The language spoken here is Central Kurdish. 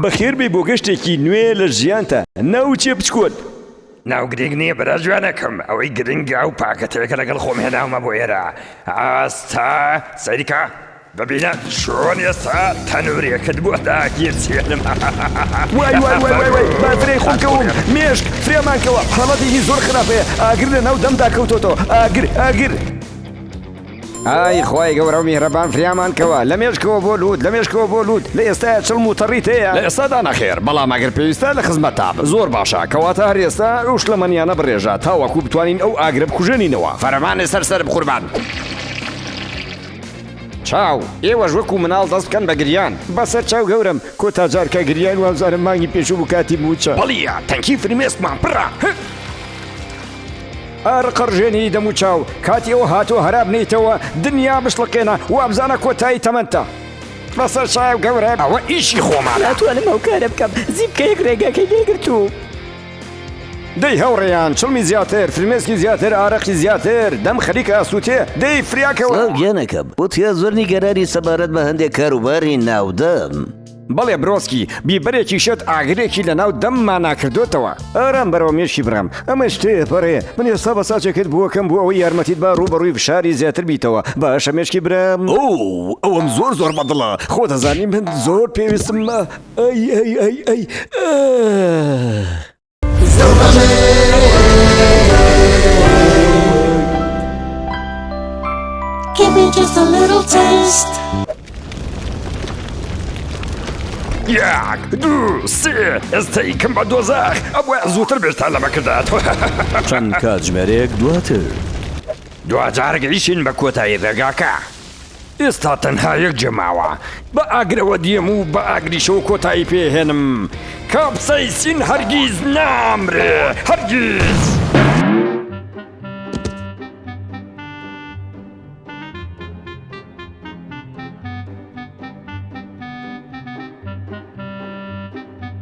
بەخێر بێ بۆ گەشتێکی نوێ لە ژیانتە ناوچێ بچکۆل ناو گرنگ نییە بەرە جوانەکەم ئەوەی گرنگە و پاکەتەوەکە لەگەڵ خۆم هێناومە بۆ ئێرە ئاستا سەریکە ببینە چۆن ئێستا تەنوورێکت بۆ داگیرچێنم وای وای وای وای وای باترەی خۆمکەوم مێشک فرێمانکەوە حاڵەتێکی زۆر خراپەیە ئاگر لە ناو دەمدا کەوتۆتەوە ئاگر ئای خۆی گەورە و میهرەبان فریامانکەوە لە مێشکەوە بۆ لووت لە مێشکەوە بۆ لووت لە ئێستاە چڵم و تەڕیت هەیە لە ئێستادا نەخێر بەڵام ئەگەر پێویستە لە خزمەتتا زۆر باشە کەواتە هەر ئێستا ئەو شلەمەنیانە بڕێژە تاوەکو بتوانین ئەو ئاگرە بکوژێنینەوە فەرمانێ سەرسەر بقوربان چاو ئێوەش وەکو مناڵ دەست بکەن بە گریان بەسەر چاو گەورم کۆتاجارکە گریان وابزارم مانگی پێشوو بکاتی بووچە بەڵیە تەنکی فرمێسکمان پڕە ئارە قەڕژێنی دەم و چاو کاتی ئەوە هاتۆ هەرا بنیتەوە دنیا بشڵقێنە وابزانە کۆتایی تەمەنتە بەسەر چاو گەورە ئەوە ئیشی خۆمان ناتوانم ئەو کارە بکەم زیبکە یەک ڕێگاکەی لێگرتو دەی هەوڕێیان چڵمی زیاتر فرمێسکی زیاتر ئارەقی زیاتر دەم خەریکە ئاسووتێ دەی فریاکەوە گیانەکەم بۆ تیا زۆر نیگەرانی سەبارەت بە هەندێک کاروباری ناودەم بەڵێ برۆسکی بیبەرێکی شت ئاگرێکی لە ناو دەممان ناکردوتەوە ئارام بەرەوە مێشکی برام ئەمە شتێ پەڕێ من ئێستا بە ساچێکت بووەکەم بۆ ئەوەی یارمەتیت با ڕوبەڕووی فشاری زیاتر بیتەوە باشە مێشکی برام ئەوم زۆر بەدڵە خۆ دەزانی من زۆر پێویستم ئەی Give me just a little taste. یاک دوو سێ ئێستای کەم بە دۆزەخ ئەوە زووتر بێشتا لەمە کرداتەوە چەند کاتژمێرێک دواتر دوجار گەیشتین بە کۆتایی ڕێگاکە ئێستا تەنها یەک جەماوە بە ئاگرەوە دیێم و بە ئاگریشەوە کۆتایی پێهێنم کاپسەی سین هەرگیز نامرێ هەرگیز